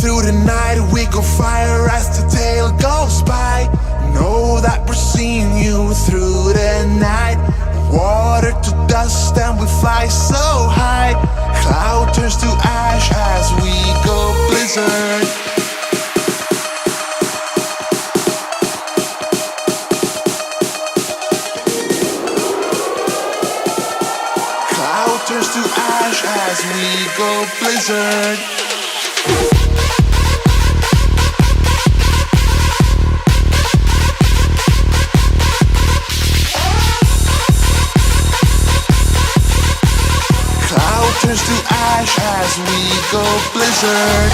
through the night, we go fire as the tail goes by. Know that we're seeing you through the night. Water to dust and we fly so high. Cloud turns to ash as we go blizzard. Cloud turns to ash as we go blizzard. Turns to ash as we go blizzard.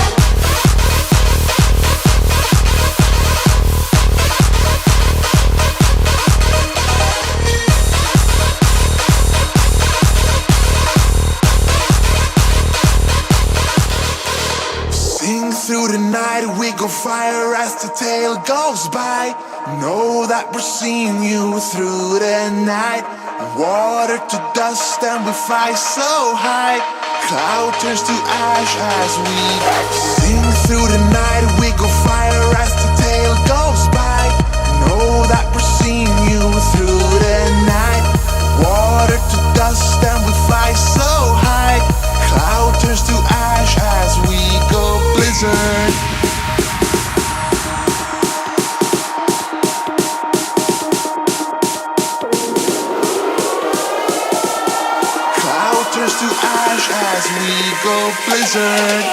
Sing through the night, we go fire as the tail goes by. Know that we're seeing you through the night. Water to dust and we fly so high. Cloud turns to ash as we sing through the night. We go fire as the tail goes by. Know that we're seeing you through the night. Water to dust and we fly so high. Cloud turns to ash as we go blizzard. Turns to ash as we go blizzard.